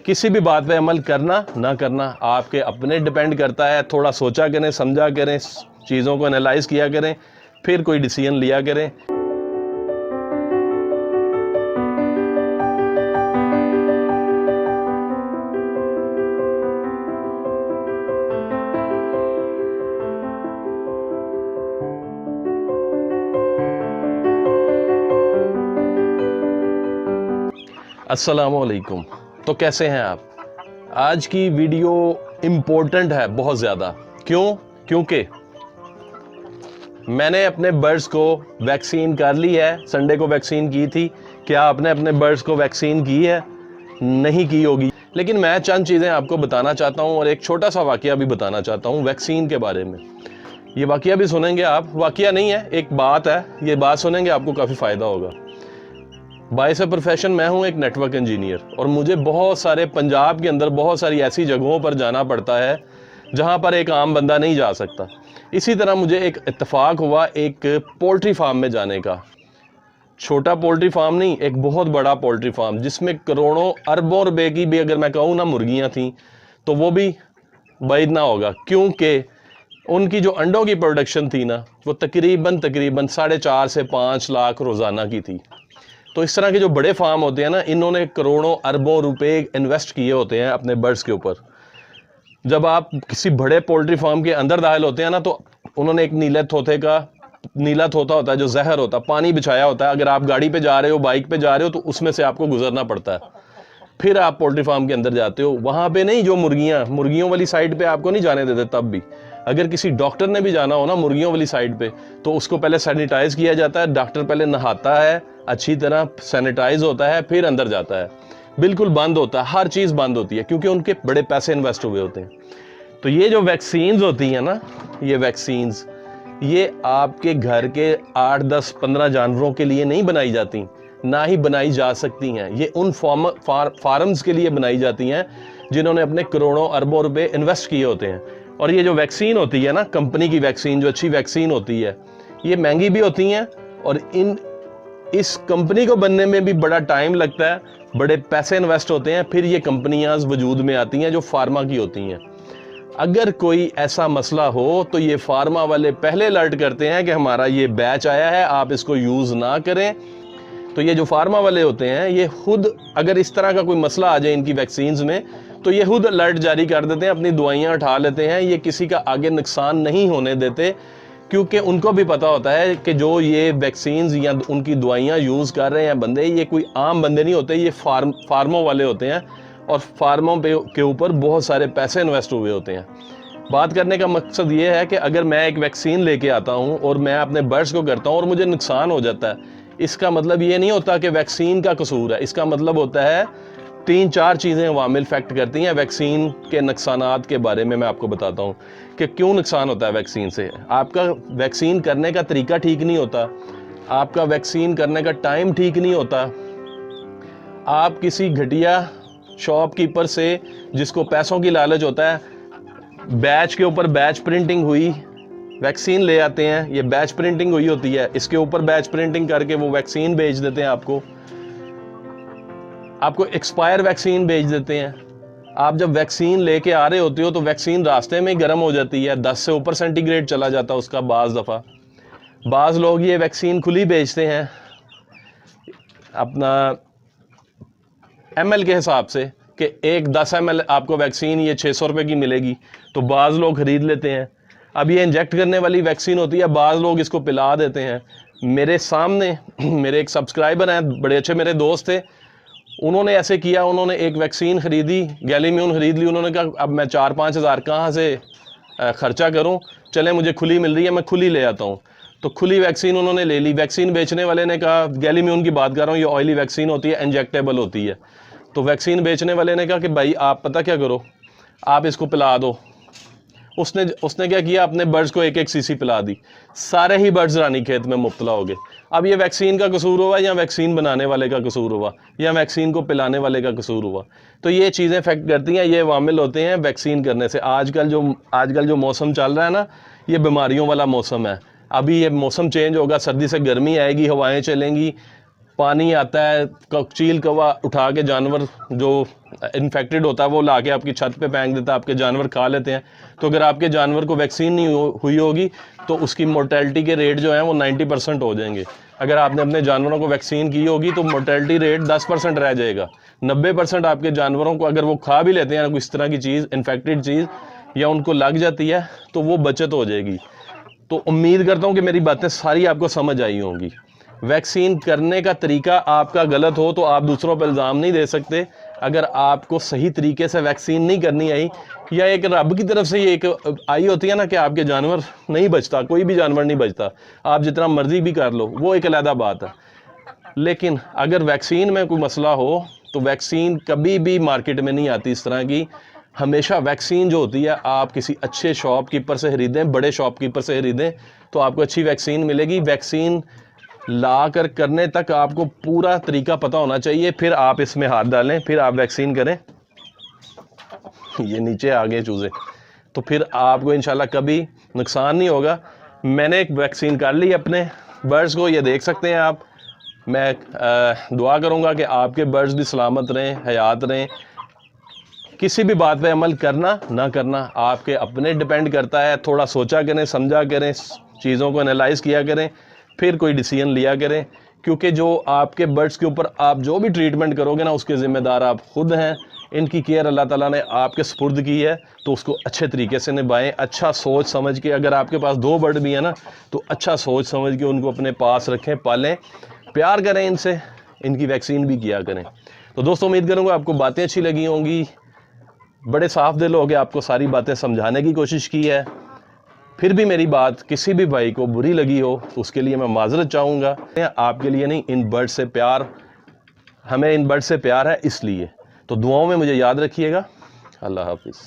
کسی بھی بات پہ عمل کرنا نہ کرنا آپ کے اپنے ڈیپینڈ کرتا ہے. تھوڑا سوچا کریں, سمجھا کریں, چیزوں کو انالائز کیا کریں, پھر کوئی ڈیسیژن لیا کریں. السلام علیکم. تو کیسے ہیں آپ؟ آج کی ویڈیو امپورٹنٹ ہے بہت زیادہ. کیونکہ میں نے اپنے برڈز کو ویکسین کر لی ہے. سنڈے کو ویکسین کی تھی. کیا آپ نے اپنے برڈز کو ویکسین کی ہے؟ نہیں کی ہوگی. لیکن میں چند چیزیں آپ کو بتانا چاہتا ہوں اور ایک چھوٹا سا واقعہ بھی بتانا چاہتا ہوں ویکسین کے بارے میں. یہ واقعہ بھی سنیں گے آپ. واقعہ نہیں ہے, ایک بات ہے. یہ بات سنیں گے آپ کو کافی فائدہ ہوگا. باعث پروفیشن میں ہوں ایک نیٹ ورک انجینئر, اور مجھے بہت سارے پنجاب کے اندر بہت ساری ایسی جگہوں پر جانا پڑتا ہے جہاں پر ایک عام بندہ نہیں جا سکتا. اسی طرح مجھے ایک اتفاق ہوا ایک پولٹری فارم میں جانے کا. چھوٹا پولٹری فارم نہیں, ایک بہت بڑا پولٹری فارم جس میں کروڑوں اربوں روپے کی بھی اگر میں کہوں نا مرغیاں تھیں تو وہ بھی بعید نہ ہوگا, کیونکہ ان کی جو انڈوں کی پروڈکشن تھی نا وہ تقریباً 4.5 سے 5 لاکھ روزانہ کی تھی. تو اس طرح کے جو بڑے فارم ہوتے ہیں نا, انہوں نے کروڑوں اربوں روپے انویسٹ کیے ہوتے ہیں اپنے برڈز کے اوپر. جب آپ کسی بڑے پولٹری فارم کے اندر داخل ہوتے ہیں نا تو انہوں نے ایک نیلا طوطا ہوتا ہے جو زہر ہوتا ہے, پانی بچھایا ہوتا ہے. اگر آپ گاڑی پہ جا رہے ہو, بائک پہ جا رہے ہو تو اس میں سے آپ کو گزرنا پڑتا ہے. پھر آپ پولٹری فارم کے اندر جاتے ہو. وہاں پہ نہیں, جو مرغیوں والی سائڈ پہ آپ کو نہیں جانے دیتے. تب بھی اگر کسی ڈاکٹر نے بھی جانا ہو نا مرغیوں والی سائڈ پہ تو اس کو پہلے سینیٹائز کیا جاتا ہے. ڈاکٹر پہلے نہاتا ہے, اچھی طرح سینیٹائز ہوتا ہے, پھر اندر جاتا ہے. بالکل بند ہوتا ہے, ہر چیز بند ہوتی ہے کیونکہ ان کے بڑے پیسے انویسٹ ہوئے ہوتے ہیں. تو یہ جو ویکسینز ہوتی ہیں نا, یہ ویکسینز یہ آپ کے گھر کے 8, 10, 15 جانوروں کے لیے نہیں بنائی جاتی, نہ ہی بنائی جا سکتی ہیں. یہ ان فارمز کے لیے بنائی جاتی ہیں جنہوں نے اپنے کروڑوں اربوں روپے انویسٹ کیے ہوتے ہیں. اور یہ جو ویکسین ہوتی ہے نا, کمپنی کی ویکسین, جو اچھی ویکسین ہوتی ہے, یہ مہنگی بھی ہوتی ہیں اور اس کمپنی کو بننے میں بھی بڑا ٹائم لگتا ہے, بڑے پیسے انویسٹ ہوتے ہیں. پھر یہ کمپنیاں وجود میں آتی ہیں جو فارما کی ہوتی ہیں. اگر کوئی ایسا مسئلہ ہو تو یہ فارما والے پہلے الرٹ کرتے ہیں کہ ہمارا یہ بیچ آیا ہے, آپ اس کو یوز نہ کریں. تو یہ جو فارما والے ہوتے ہیں یہ خود اگر اس طرح کا کوئی مسئلہ آ جائے ان کی ویکسینز میں تو یہ خود الرٹ جاری کر دیتے ہیں, اپنی دوائیاں اٹھا لیتے ہیں. یہ کسی کا آگے نقصان نہیں ہونے دیتے کیونکہ ان کو بھی پتا ہوتا ہے کہ جو یہ ویکسینز یا ان کی دوائیاں یوز کر رہے ہیں بندے, یہ کوئی عام بندے نہیں ہوتے, یہ فارموں والے ہوتے ہیں اور فارموں کے اوپر بہت سارے پیسے انویسٹ ہوئے ہوتے ہیں. بات کرنے کا مقصد یہ ہے کہ اگر میں ایک ویکسین لے کے آتا ہوں اور میں اپنے برڈز کو کرتا ہوں اور مجھے نقصان ہو جاتا ہے, اس کا مطلب یہ نہیں ہوتا کہ ویکسین کا قصور ہے. اس کا مطلب ہوتا ہے 3-4 چیزیں عوامل فیکٹ کرتی ہیں ویکسین کے نقصانات کے بارے میں آپ کو بتاتا ہوں کہ کیوں نقصان ہوتا ہے ویکسین سے. آپ کا ویکسین کرنے کا طریقہ ٹھیک نہیں ہوتا, آپ کا ویکسین کرنے کا ٹائم ٹھیک نہیں ہوتا. آپ کسی گھٹیا شاپ کیپر سے جس کو پیسوں کی لالچ ہوتا ہے, بیچ کے اوپر بیچ پرنٹنگ ہوئی ویکسین لے آتے ہیں. یہ بیچ پرنٹنگ ہوئی ہوتی ہے, اس کے اوپر بیچ پرنٹنگ کر کے وہ ویکسین بھیج دیتے ہیں آپ کو ایکسپائر ویکسین بھیج دیتے ہیں. آپ جب ویکسین لے کے آ رہے ہوتے ہو تو ویکسین راستے میں گرم ہو جاتی ہے, 10 سے اوپر سینٹی گریڈ چلا جاتا ہے اس کا. بعض لوگ یہ ویکسین کھلی بیچتے ہیں اپنا ML کے حساب سے کہ ایک 10 ML آپ کو ویکسین یہ 600 روپے کی ملے گی, تو بعض لوگ خرید لیتے ہیں. اب یہ انجیکٹ کرنے والی ویکسین ہوتی ہے, بعض لوگ اس کو پلا دیتے ہیں. میرے سامنے میرے ایک سبسکرائبر ہیں, بڑے اچھے میرے دوست تھے, انہوں نے ایسے کیا. انہوں نے ایک ویکسین خریدی, گیلیمیون خرید لی. انہوں نے کہا اب میں 4-5 ہزار کہاں سے خرچہ کروں, چلیں مجھے کھلی مل رہی ہے, میں کھلی لے آتا ہوں. تو کھلی ویکسین انہوں نے لے لی. ویکسین بیچنے والے نے کہا, گیلیمیون کی بات کر رہا ہوں, یہ آئلی ویکسین ہوتی ہے, انجیکٹیبل ہوتی ہے. تو ویکسین بیچنے والے نے کہا کہ بھائی آپ پتہ کیا کرو, آپ اس کو پلا دو. اس نے کیا کیا, اپنے برڈز کو 1 cc پلا دی. سارے ہی برڈز رانی کھیت میں مبتلا ہو گئے. اب یہ ویکسین کا قصور ہوا یا ویکسین بنانے والے کا قصور ہوا یا ویکسین کو پلانے والے کا قصور ہوا؟ تو یہ چیزیں افیکٹ کرتی ہیں, یہ عوامل ہوتے ہیں ویکسین کرنے سے. آج کل جو موسم چل رہا ہے نا, یہ بیماریوں والا موسم ہے. ابھی یہ موسم چینج ہوگا, سردی سے گرمی آئے گی, ہوائیں چلیں گی, پانی آتا ہے، چیل کوا اٹھا کے جانور جو انفیکٹڈ ہوتا ہے وہ لا کے آپ کی چھت پہ پھینک دیتا ہے، آپ کے جانور کھا لیتے ہیں. تو اگر آپ کے جانور کو ویکسین نہیں ہوئی ہوگی تو اس کی مورٹیلٹی کے ریٹ جو ہیں وہ 90% ہو جائیں گے. اگر آپ نے اپنے جانوروں کو ویکسین کی ہوگی تو مورٹیلٹی ریٹ 10% رہ جائے گا. 90% آپ کے جانوروں کو اگر وہ کھا بھی لیتے ہیں اس طرح کی چیز، انفیکٹڈ چیز، یا ان کو لگ جاتی ہے تو وہ بچت ہو جائے گی. تو امید کرتا ہوں کہ میری باتیں ساری آپ کو سمجھ آئی ہوں گی. ویکسین کرنے کا طریقہ آپ کا غلط ہو تو آپ دوسروں پہ الزام نہیں دے سکتے. اگر آپ کو صحیح طریقے سے ویکسین نہیں کرنی آئی، یا ایک رب کی طرف سے یہ ایک آئی ہوتی ہے نا کہ آپ کے جانور نہیں بچتا، کوئی بھی جانور نہیں بچتا، آپ جتنا مرضی بھی کر لو، وہ ایک علیحدہ بات ہے. لیکن اگر ویکسین میں کوئی مسئلہ ہو تو ویکسین کبھی بھی مارکیٹ میں نہیں آتی اس طرح کی. ہمیشہ ویکسین جو ہوتی ہے آپ کسی اچھے شاپ کیپر سے خریدیں، بڑے شاپ کیپر سے خریدیں تو آپ کو اچھی ویکسین ملے گی. ویکسین لا کر کرنے تک آپ کو پورا طریقہ پتہ ہونا چاہیے، پھر آپ اس میں ہاتھ ڈالیں، پھر آپ ویکسین کریں. یہ نیچے آگے چوزے، تو پھر آپ کو انشاءاللہ کبھی نقصان نہیں ہوگا. میں نے ایک ویکسین کر لی اپنے برڈز کو، یہ دیکھ سکتے ہیں آپ. میں دعا کروں گا کہ آپ کے برڈز بھی سلامت رہیں، حیات رہیں. کسی بھی بات پہ عمل کرنا نہ کرنا آپ کے اپنے ڈیپینڈ کرتا ہے. تھوڑا سوچا کریں، سمجھا کریں، چیزوں کو انالائز کیا کریں، پھر کوئی ڈیسیژن لیا کریں. کیونکہ جو آپ کے برڈز کے اوپر آپ جو بھی ٹریٹمنٹ کرو گے نا اس کے ذمہ دار آپ خود ہیں. ان کی کیئر اللہ تعالیٰ نے آپ کے سپرد کی ہے تو اس کو اچھے طریقے سے نبھائیں. اچھا سوچ سمجھ کے، اگر آپ کے پاس 2 برڈ بھی ہیں نا تو اچھا سوچ سمجھ کے ان کو اپنے پاس رکھیں، پالیں، پیار کریں ان سے، ان کی ویکسین بھی کیا کریں. تو دوستوں امید کروں گا آپ کو باتیں اچھی لگی ہوں گی. بڑے صاف دل ہو کے آپ کو ساری باتیں سمجھانے کی کوشش کی ہے. پھر بھی میری بات کسی بھی بھائی کو بری لگی ہو تو اس کے لیے میں معذرت چاہوں گا. آپ کے لیے نہیں، ان برڈ سے پیار، ہمیں ان برڈ سے پیار ہے اس لیے. تو دعاؤں میں مجھے یاد رکھیے گا. اللہ حافظ.